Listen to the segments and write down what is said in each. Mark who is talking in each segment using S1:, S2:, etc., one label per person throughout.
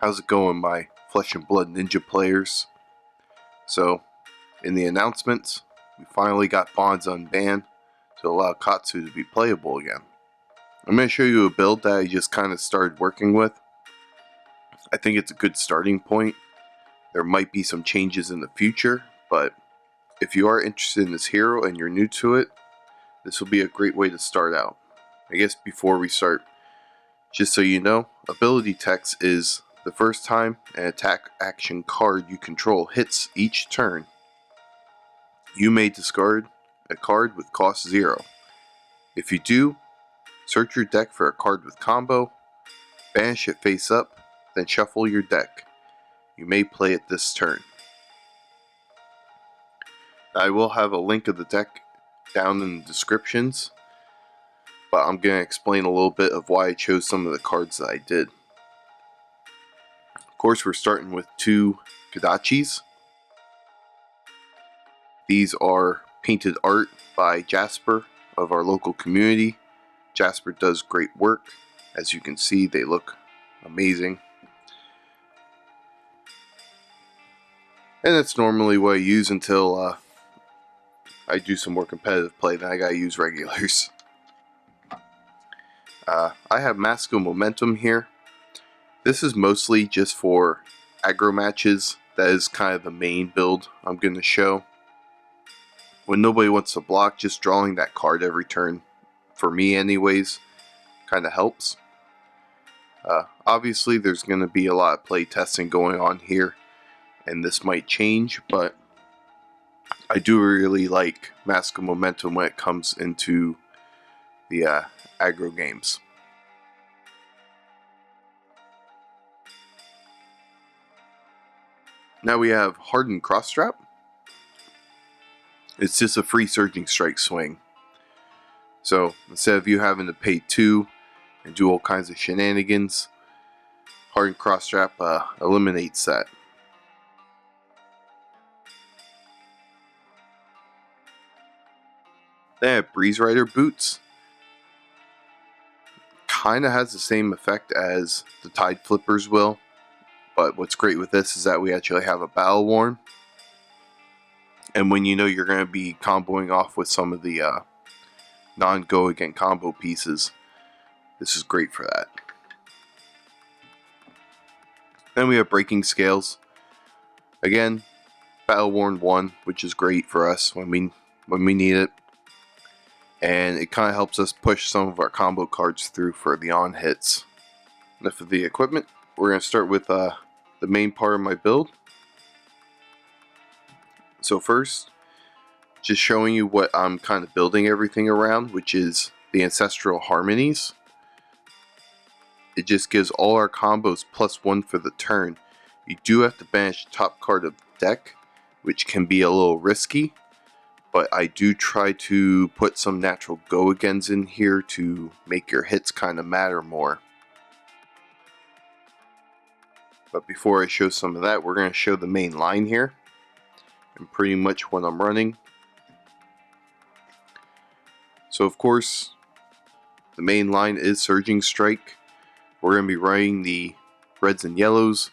S1: How's it going, my Flesh and Blood Ninja players? So, in the announcements, we finally got bonds unbanned to allow Katsu to be playable again. I'm going to show you a build that I just kind of started working with. I think it's a good starting point. There might be some changes in the future, but if you are interested in this hero and you're new to it, this will be a great way to start out. I guess before we start, just so you know, ability text is the first time an attack action card you control hits each turn, you may discard a card with cost 0. If you do, search your deck for a card with combo, banish it face up, then shuffle your deck. You may play it this turn. I will have a link of the deck down in the descriptions, but I'm going to explain a little bit of why I chose some of the cards that I did. Of course, we're starting with 2 Kodachis. These are painted art by Jasper of our local community. Jasper does great work. As you can see, they look amazing. And that's normally what I use until I do some more competitive play, then I gotta use regulars. I have Mask of Momentum here. This is mostly just for aggro matches. That is kind of the main build I'm going to show. When nobody wants to block, just drawing that card every turn, for me anyways, kind of helps. Obviously there's going to be a lot of play testing going on here, and this might change, but I do really like Mask of Momentum when it comes into the aggro games. Now we have Hardened Crossstrap. It's just a free Surging Strike swing. So instead of you having to pay 2 and do all kinds of shenanigans, Hardened Crossstrap eliminates that. Then I have Breeze Rider Boots. Kinda has the same effect as the Tide Flippers will, but what's great with this is that we actually have a Battle Worn. And when you know you're going to be comboing off with some of the non-go again combo pieces, this is great for that. Then we have Breaking Scales. Again, Battle Worn 1, which is great for us when we need it. And it kind of helps us push some of our combo cards through for the on hits. Enough of the equipment. We're going to start with the main part of my build. So first, just showing you what I'm kind of building everything around, which is the Ancestral Harmonies. It just gives all our combos +1 for the turn. You do have to banish the top card of the deck, which can be a little risky, but I do try to put some natural go-agains in here to make your hits kind of matter more. But before I show some of that, we're going to show the main line here, and pretty much what I'm running. So of course, the main line is Surging Strike. We're going to be running the reds and yellows.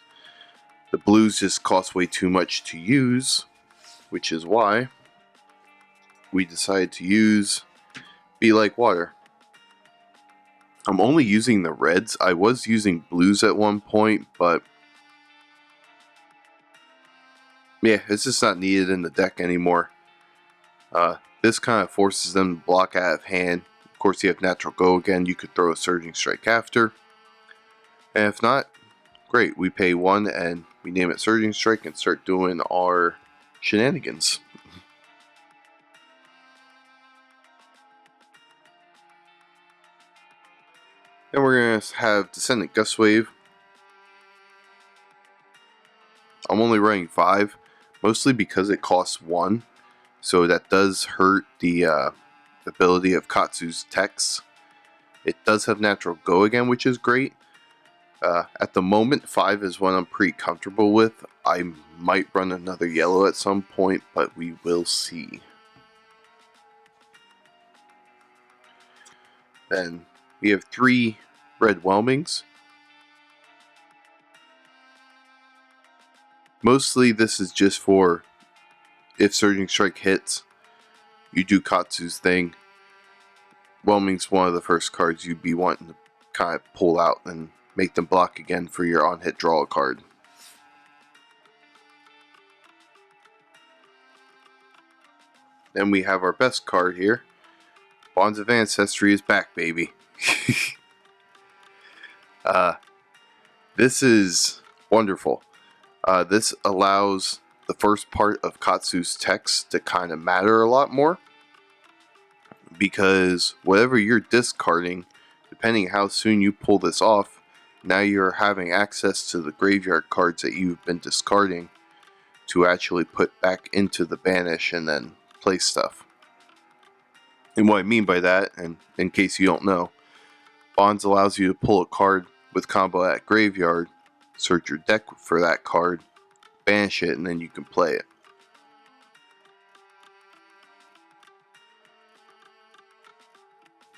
S1: The blues just cost way too much to use, which is why we decided to use Be Like Water. I'm only using the reds. I was using blues at one point, but yeah, it's just not needed in the deck anymore. This kind of forces them to block out of hand. Of course, you have natural go again. You could throw a Surging Strike after. And if not, great. We pay 1 and we name it Surging Strike and start doing our shenanigans. Then we're going to have Descendant Gust Wave. I'm only running 5, mostly because it costs 1. So that does hurt the ability of Katsu's texts. It does have natural go again, which is great. At the moment, 5 is what I'm pretty comfortable with. I might run another yellow at some point, but we will see. Then we have 3 red Whelmings. Mostly this is just for if Surging Strike hits, you do Katsu's thing. Whelming's one of the first cards you'd be wanting to kind of pull out and make them block again for your on-hit draw a card. Then we have our best card here. Bonds of Ancestry is back, baby. This is wonderful. This allows the first part of Katsu's text to kind of matter a lot more, because whatever you're discarding, depending how soon you pull this off, now you're having access to the graveyard cards that you've been discarding to actually put back into the banish and then play stuff. And what I mean by that, and in case you don't know, Bonds allows you to pull a card with combo at graveyard, search your deck for that card, banish it, and then you can play it.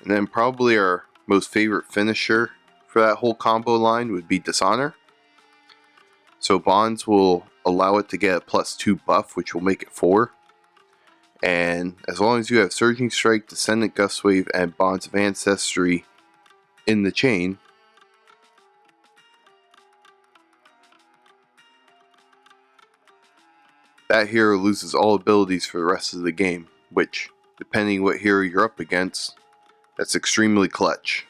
S1: And then probably our most favorite finisher for that whole combo line would be Dishonor. So Bonds will allow it to get a +2 buff, which will make it 4. And as long as you have Surging Strike, Descendant Gustwave, and Bonds of Ancestry in the chain, that hero loses all abilities for the rest of the game, which, depending what hero you're up against, that's extremely clutch.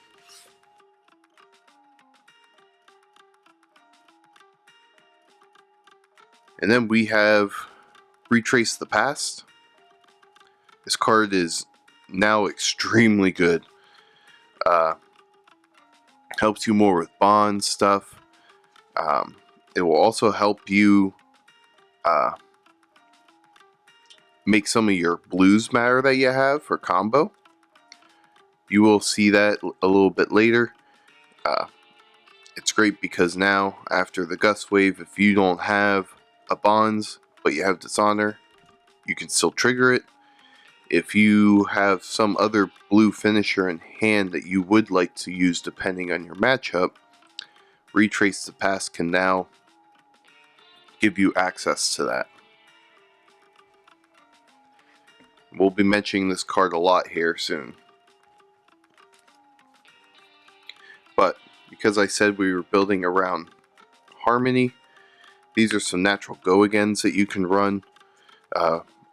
S1: And then we have Retrace the Past. This card is now extremely good. Helps you more with bond stuff. It will also help you make some of your blues matter that you have for combo. You will see that a little bit later. It's great because now, after the Gust Wave, if you don't have a Bonds, but you have Dishonor, you can still trigger it. If you have some other blue finisher in hand that you would like to use depending on your matchup, Retrace the Past can now give you access to that. We'll be mentioning this card a lot here soon. But because I said we were building around Harmony, these are some natural go-agains that you can run.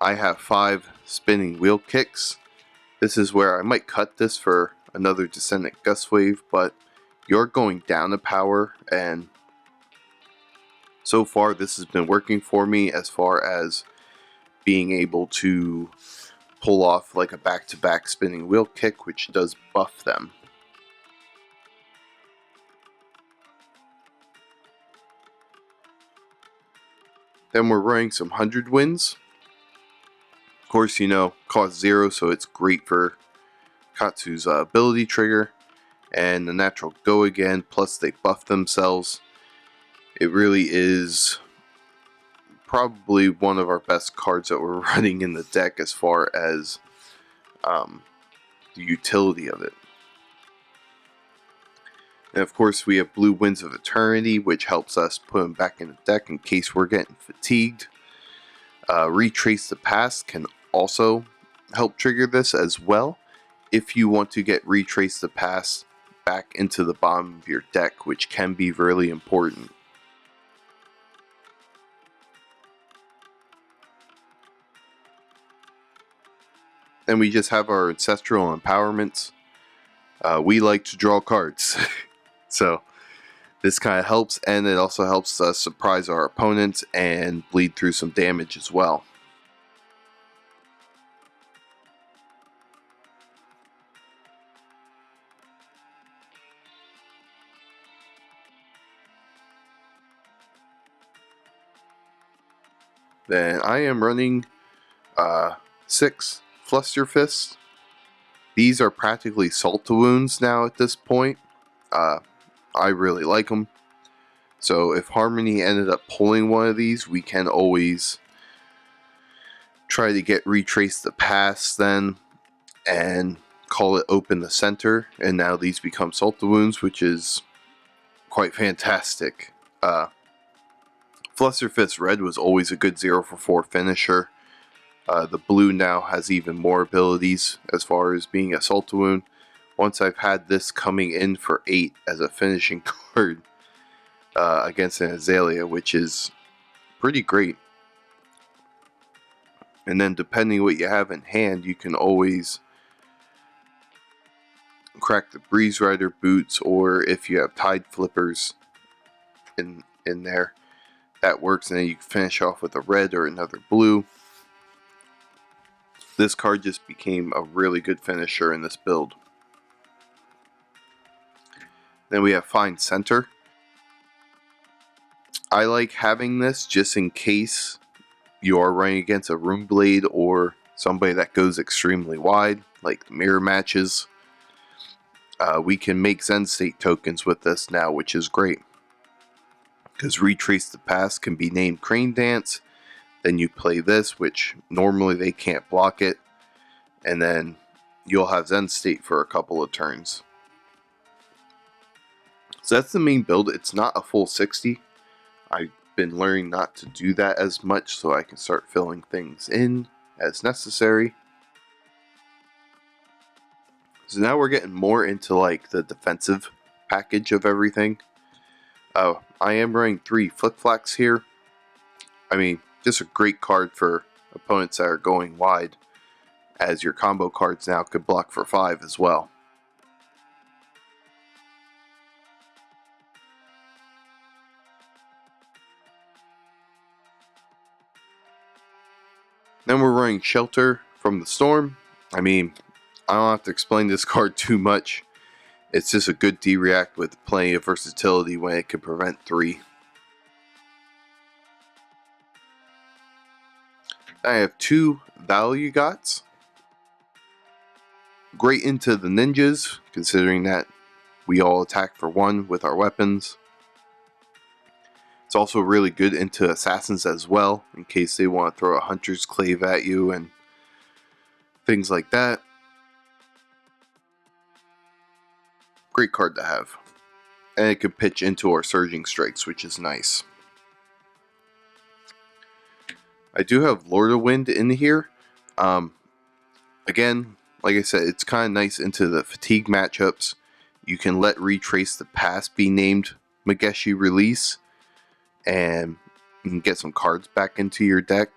S1: I have 5 spinning wheel kicks. This is where I might cut this for another Descendant Gust Wave, but you're going down a power, and so far this has been working for me as far as being able to pull off like a back-to-back spinning wheel kick, which does buff them. Then we're running some 100 wins. Of course, you know, cost 0, so it's great for Katsu's ability trigger. And the natural go again, plus they buff themselves. It really is probably one of our best cards that we're running in the deck as far as the utility of it. And of course we have Blue Winds of Eternity, which helps us put them back in the deck in case we're getting fatigued. Retrace the Past can also help trigger this as well, if you want to get Retrace the Past back into the bottom of your deck, which can be really important. Then we just have our Ancestral Empowerments. We like to draw cards. So this kind of helps, and it also helps us surprise our opponents and bleed through some damage as well. Then I am running 6 Fluster Fists. These are practically Salt to Wounds now at this point. I really like them. So if Harmony ended up pulling one of these, we can always try to get Retrace the Past then and call it Open the Center. And now these become Salt to Wounds, which is quite fantastic. Flusterfist Red was always a good 0 for 4 finisher. The blue now has even more abilities as far as being Assault Wound. Once I've had this coming in for 8 as a finishing card against an Azalea, which is pretty great. And then depending what you have in hand, you can always crack the Breeze Rider boots, or if you have Tide Flippers in there, that works, and then you can finish off with a red or another blue. This card just became a really good finisher in this build. Then we have Find Center. I like having this just in case you are running against a Rune Blade or somebody that goes extremely wide, like the mirror matches. We can make Zen State tokens with this now, which is great. Because Retrace the Past can be named Crane Dance. Then you play this, which normally they can't block it. And then you'll have Zen State for a couple of turns. So that's the main build. It's not a full 60. I've been learning not to do that as much so I can start filling things in as necessary. So now we're getting more into like the defensive package of everything. I am running 3 Flick Flacks here. I mean, just a great card for opponents that are going wide, as your combo cards now could block for 5 as well. Then we're running Shelter from the Storm. I mean, I don't have to explain this card too much. It's just a good D-React with plenty of versatility when it can prevent 3. I have 2 Value Gots. Great into the ninjas, considering that we all attack for 1 with our weapons. It's also really good into assassins as well, in case they want to throw a hunter's clave at you and things like that. Great card to have. And it can pitch into our surging strikes, which is nice. I do have Lord of Wind in here. Again, like I said, it's kind of nice into the fatigue matchups. You can let Retrace the Past be named Mageshi Release, and you can get some cards back into your deck.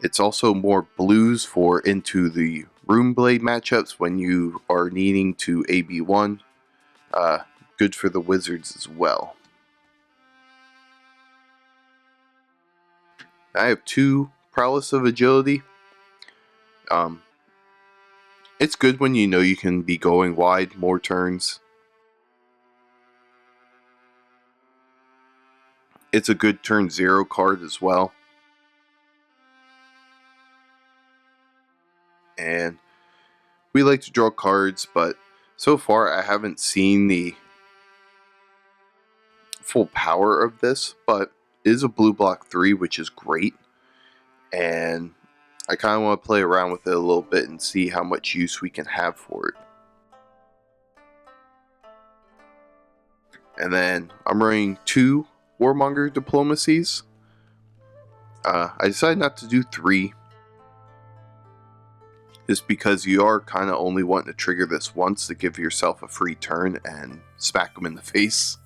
S1: It's also more blues for into the Rune Blade matchups when you are needing to AB1. Good for the wizards as well. I have 2 Prowess of Agility. It's good when you know you can be going wide more turns. It's a good turn 0 card as well. And we like to draw cards, but so far I haven't seen the full power of this, but it is a blue block 3, which is great. And I kind of want to play around with it a little bit and see how much use we can have for it. And then I'm running 2 Warmonger Diplomacies. I decided not to do 3. Just because you are kind of only wanting to trigger this once to give yourself a free turn and smack them in the face.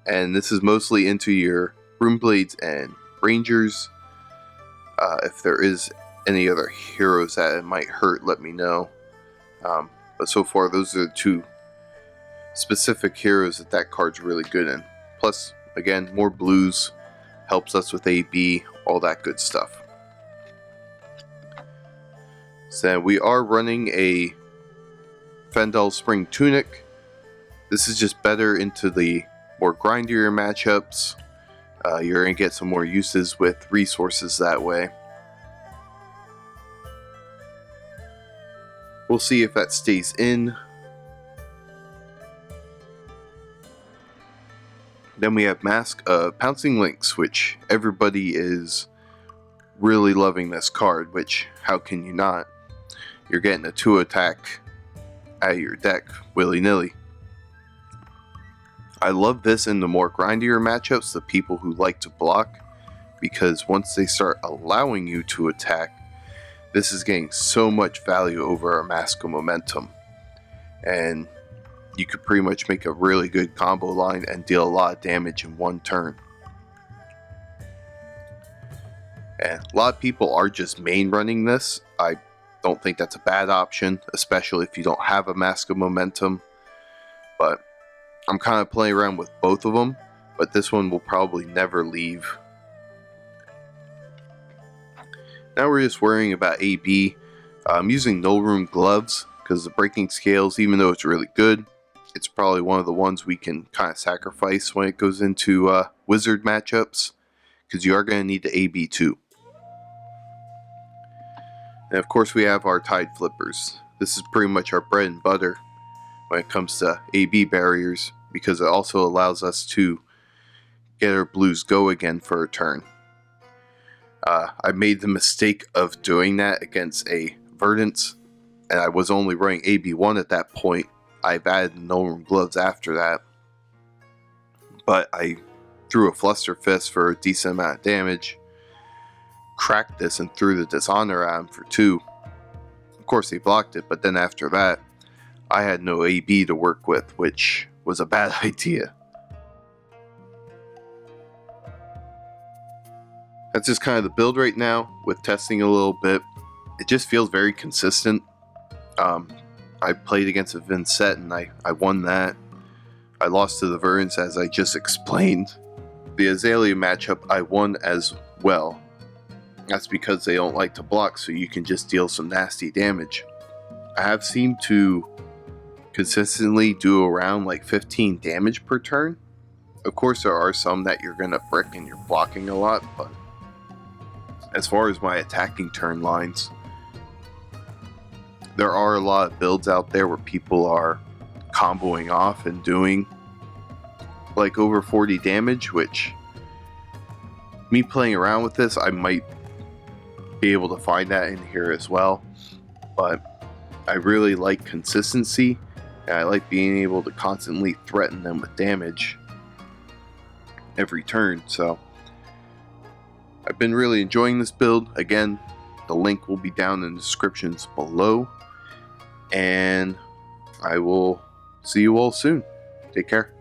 S1: And this is mostly into your Rune Blades and Rangers. If there is any other heroes that it might hurt, let me know. But so far, those are the 2 specific heroes that card's really good in. Plus, again, more blues helps us with AB, all that good stuff. So we are running a Fendel Spring Tunic. This is just better into the more grindier matchups. You're going to get some more uses with resources that way. We'll see if that stays in. Then we have Mask of Pouncing Lynx, which everybody is really loving this card, which how can you not? You're getting a 2 attack out of your deck willy-nilly. I love this in the more grindier matchups, the people who like to block, because once they start allowing you to attack, this is getting so much value over a Mask of Momentum. And you could pretty much make a really good combo line and deal a lot of damage in one turn. And a lot of people are just main running this. I don't think that's a bad option, especially if you don't have a Mask of Momentum. But I'm kind of playing around with both of them, but this one will probably never leave. Now we're just worrying about AB. I'm using No Room Gloves because the breaking scales, even though it's really good, it's probably one of the ones we can kind of sacrifice when it goes into wizard matchups, because you are going to need the AB too. And of course we have our Tide Flippers. This is pretty much our bread and butter when it comes to AB barriers, because it also allows us to get our blues go again for a turn. I made the mistake of doing that against a Verdance, and I was only running AB1 at that point. I've added the No Room Gloves after that, but I threw a Fluster Fist for a decent amount of damage, cracked this and threw the Dishonor at him for 2. Of course they blocked it, but then after that I had no AB to work with, which was a bad idea. That's just kind of the build right now, with testing a little bit. It just feels very consistent. I played against a Vincent and I won that. I lost to the Verdance, as I just explained. The Azalea matchup I won as well. That's because they don't like to block, so you can just deal some nasty damage. I have seemed to consistently do around like 15 damage per turn. Of course there are some that you're going to brick and you're blocking a lot, but as far as my attacking turn lines, there are a lot of builds out there where people are comboing off and doing like over 40 damage, which, me playing around with this, I might be able to find that in here as well. But I really like consistency, and I like being able to constantly threaten them with damage every turn, so I've been really enjoying this build. Again, the link will be down in the descriptions below, and I will see you all soon. Take care.